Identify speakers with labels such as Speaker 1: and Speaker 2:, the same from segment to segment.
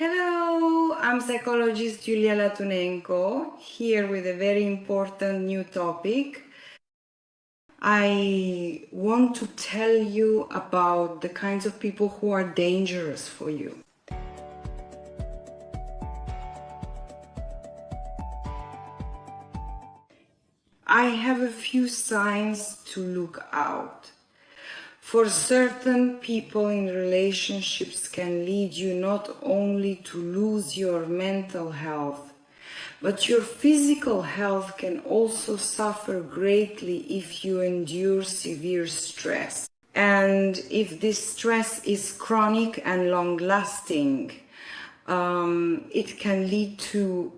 Speaker 1: Hello, I'm psychologist Yulia Latunenko, here with a very important new topic. I want to tell you about the kinds of people who are dangerous for you. I have a few signs to look out. For certain people in relationships can lead you not only to lose your mental health, but your physical health can also suffer greatly if you endure severe stress. And if this stress is chronic and long-lasting, it can lead to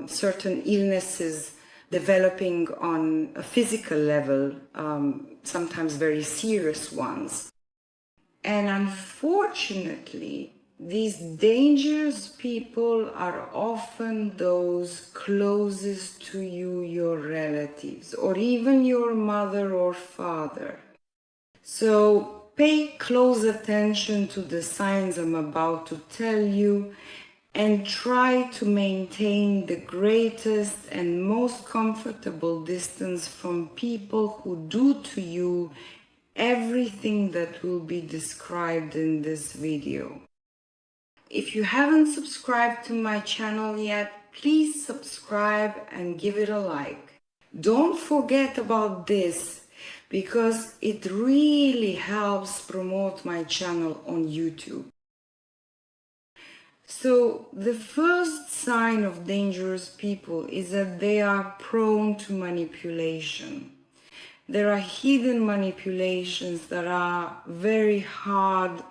Speaker 1: certain illnesses developing on a physical level, sometimes very serious ones. And unfortunately, these dangerous people are often those closest to you, your relatives, or even your mother or father. So pay close attention to the signs I'm about to tell you and try to maintain the greatest and most comfortable distance from people who do to you everything that will be described in this video. If you haven't subscribed to my channel yet, please subscribe and give it a like. Don't forget about this, because it really helps promote my channel on YouTube. So the first sign of dangerous people is that they are prone to manipulation. There are hidden manipulations that are very hard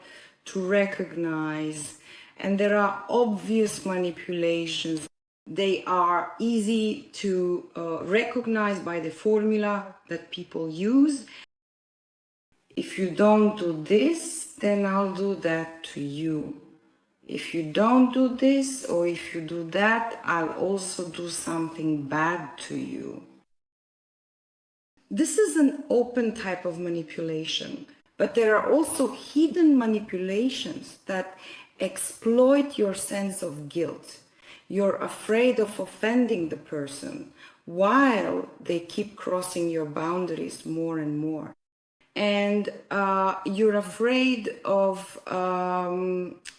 Speaker 1: to recognize, and there are obvious manipulations. They are easy to recognize by the formula that people use. If you don't do this, then I'll do that to you. If you don't do this, or if you do that, I'll also do something bad to you. This is an open type of manipulation, but there are also hidden manipulations that exploit your sense of guilt. You're afraid of offending the person while they keep crossing your boundaries more and more. And you're afraid of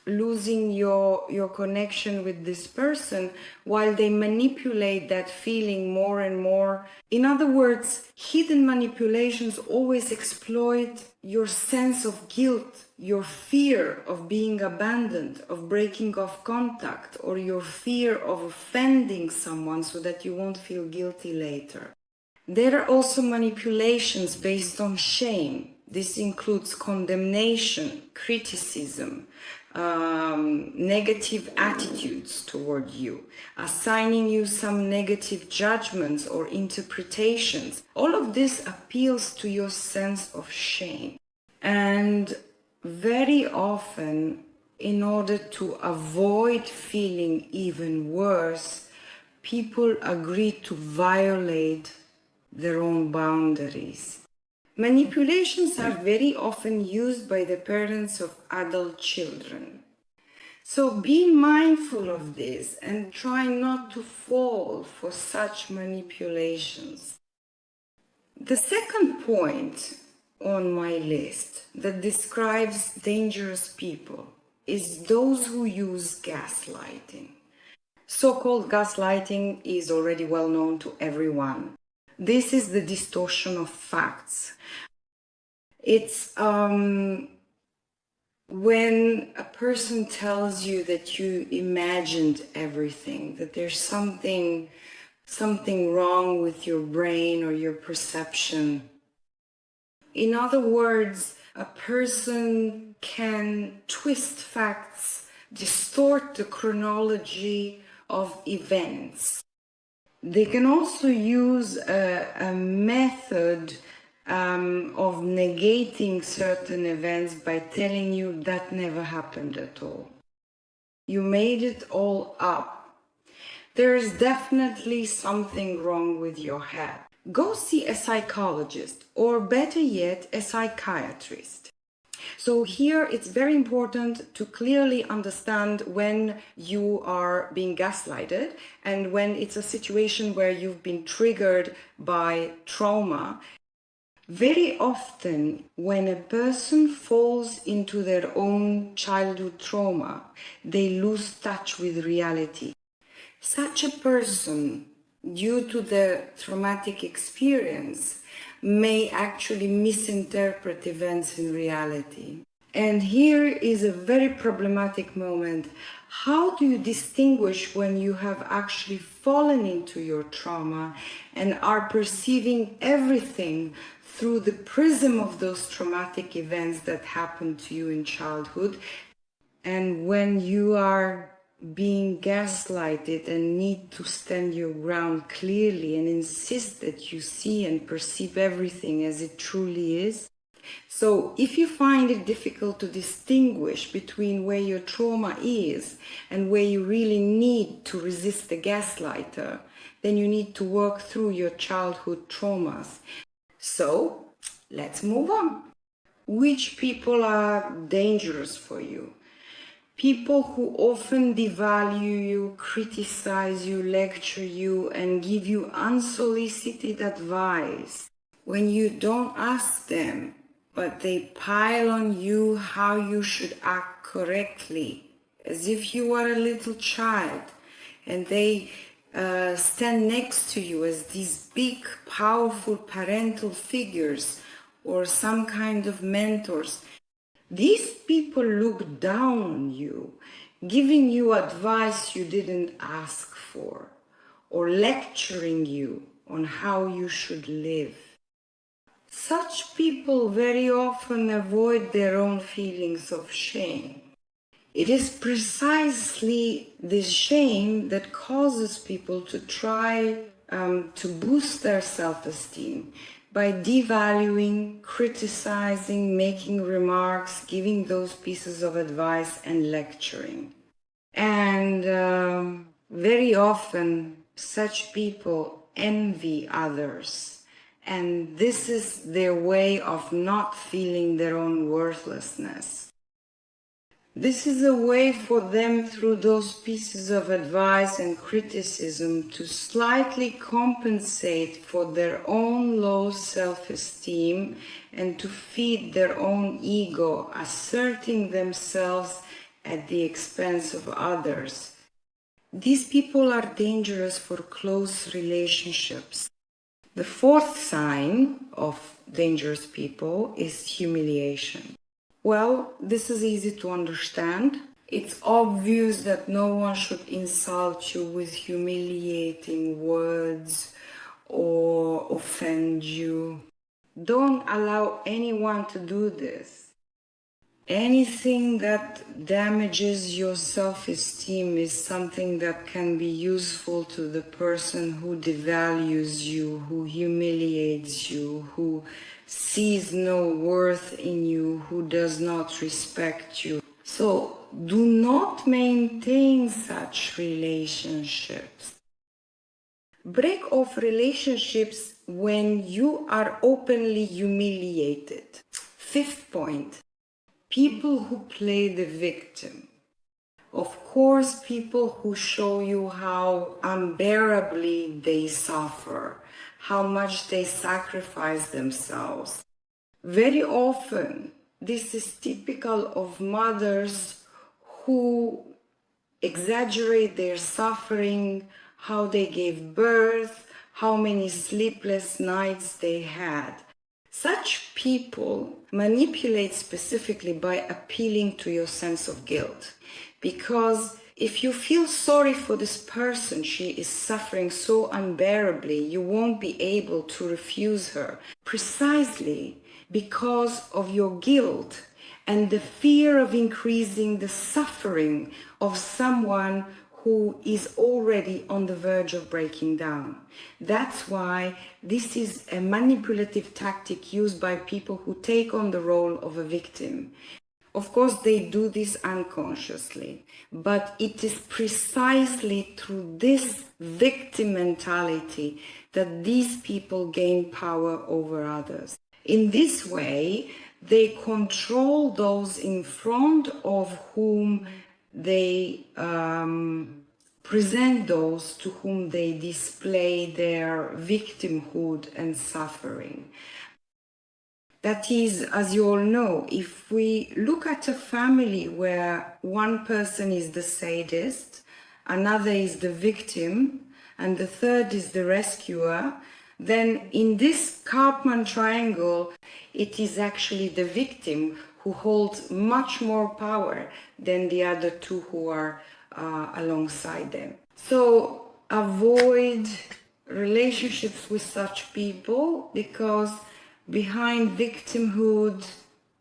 Speaker 1: losing your connection with this person while they manipulate that feeling more and more. In other words, hidden manipulations always exploit your sense of guilt, your fear of being abandoned, of breaking off contact, or your fear of offending someone so that you won't feel guilty later. There are also manipulations based on shame. This includes condemnation, criticism, negative attitudes toward you, assigning you some negative judgments or interpretations. All of this appeals to your sense of shame. And very often, in order to avoid feeling even worse, people agree to violate their own boundaries. Manipulations are very often used by the parents of adult children. So be mindful of this and try not to fall for such manipulations. The second point on my list that describes dangerous people is those who use gaslighting. So-called gaslighting is already well known to everyone. This is the distortion of facts. It's when a person tells you that you imagined everything, that there's something wrong with your brain or your perception. In other words, a person can twist facts, distort the chronology of events. They can also use a method of negating certain events by telling you that never happened at all. You made it all up. There is definitely something wrong with your head. Go see a psychologist, or better yet, a psychiatrist. So here it's very important to clearly understand when you are being gaslighted and when it's a situation where you've been triggered by trauma. Very often, when a person falls into their own childhood trauma, they lose touch with reality. Such a person, due to the traumatic experience, may actually misinterpret events in reality. And here is a very problematic moment. How do you distinguish when you have actually fallen into your trauma and are perceiving everything through the prism of those traumatic events that happened to you in childhood, and when you are being gaslighted and need to stand your ground clearly and insist that you see and perceive everything as it truly is? So if you find it difficult to distinguish between where your trauma is and where you really need to resist the gaslighter, then you need to work through your childhood traumas. So let's move on. Which people are dangerous for you? People who often devalue you, criticize you, lecture you, and give you unsolicited advice when you don't ask them, but they pile on you how you should act correctly, as if you were a little child, and they stand next to you as these big, powerful parental figures or some kind of mentors. These people look down on you, giving you advice you didn't ask for, or lecturing you on how you should live. Such people very often avoid their own feelings of shame. It is precisely this shame that causes people to try to boost their self-esteem by devaluing, criticizing, making remarks, giving those pieces of advice and lecturing. And very often such people envy others, and this is their way of not feeling their own worthlessness. This is a way for them, through those pieces of advice and criticism, to slightly compensate for their own low self-esteem and to feed their own ego, asserting themselves at the expense of others. These people are dangerous for close relationships. The fourth sign of dangerous people is humiliation. Well, this is easy to understand. It's obvious that no one should insult you with humiliating words or offend you. Don't allow anyone to do this. Anything that damages your self-esteem is something that can be useful to the person who devalues you, who humiliates you, who sees no worth in you, who does not respect you. So do not maintain such relationships. Break off relationships when you are openly humiliated. Fifth point. People who play the victim. Of course, people who show you how unbearably they suffer, how much they sacrifice themselves. Very often, this is typical of mothers who exaggerate their suffering, how they gave birth, how many sleepless nights they had. Such people manipulate specifically by appealing to your sense of guilt. Because if you feel sorry for this person, she is suffering so unbearably, you won't be able to refuse her. Precisely because of your guilt and the fear of increasing the suffering of someone who is already on the verge of breaking down. That's why this is a manipulative tactic used by people who take on the role of a victim. Of course, they do this unconsciously, but it is precisely through this victim mentality that these people gain power over others. In this way, they control those in front of whom they present those to whom they display their victimhood and suffering. That is, as you all know, if we look at a family where one person is the sadist, another is the victim, and the third is the rescuer, then in this Karpman triangle, it is actually the victim who holds much more power than the other two who are alongside them. So avoid relationships with such people, because behind victimhood,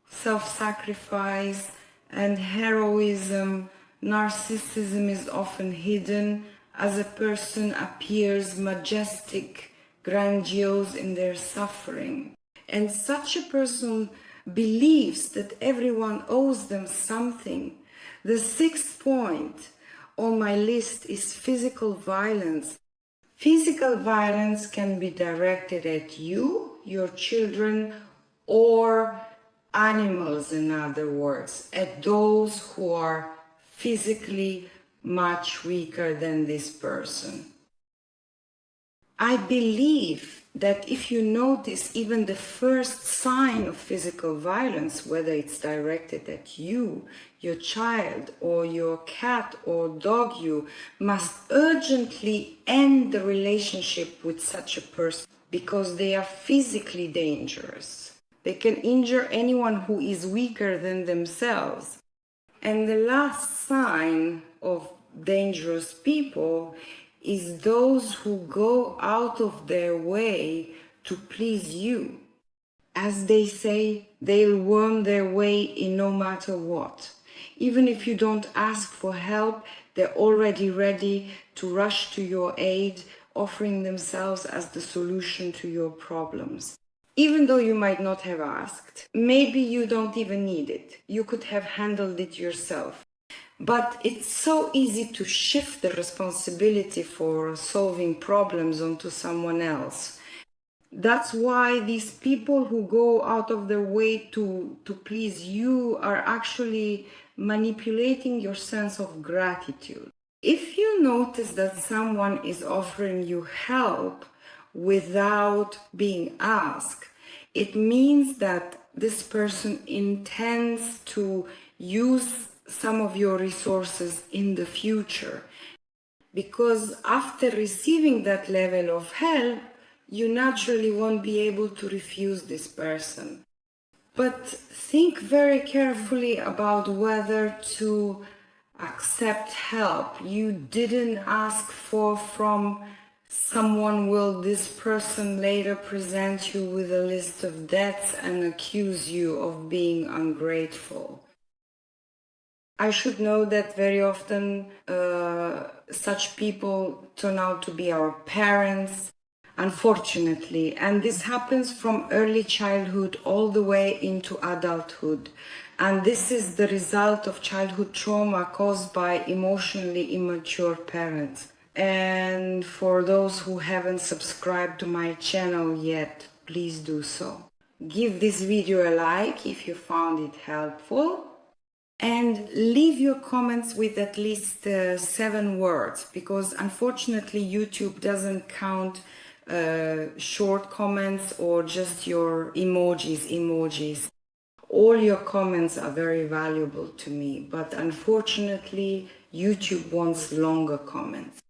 Speaker 1: self-sacrifice, and heroism, narcissism is often hidden as a person appears majestic, grandiose in their suffering. And such a person believes that everyone owes them something. The sixth point on my list is physical violence. Physical violence can be directed at you, your children, or animals, in other words, at those who are physically much weaker than this person. I believe that if you notice even the first sign of physical violence, whether it's directed at you, your child, or your cat or dog, you must urgently end the relationship with such a person, because they are physically dangerous. They can injure anyone who is weaker than themselves. And the last sign of dangerous people is those who go out of their way to please you. As they say, they'll worm their way in no matter what. Even if you don't ask for help, they're already ready to rush to your aid, offering themselves as the solution to your problems. Even though you might not have asked, maybe you don't even need it. You could have handled it yourself. But it's so easy to shift the responsibility for solving problems onto someone else. That's why these people who go out of their way to please you are actually manipulating your sense of gratitude. If you notice that someone is offering you help without being asked, it means that this person intends to use some of your resources in the future. Because after receiving that level of help, you naturally won't be able to refuse this person. But think very carefully about whether to accept help you didn't ask for from someone. Will this person later present you with a list of debts and accuse you of being ungrateful? I should know that very often such people turn out to be our parents, unfortunately, and this happens from early childhood all the way into adulthood. And this is the result of childhood trauma caused by emotionally immature parents. And for those who haven't subscribed to my channel yet, please do so. Give this video a like if you found it helpful. And leave your comments with at least 7 words, because unfortunately YouTube doesn't count short comments or just your emojis. All your comments are very valuable to me, but unfortunately YouTube wants longer comments.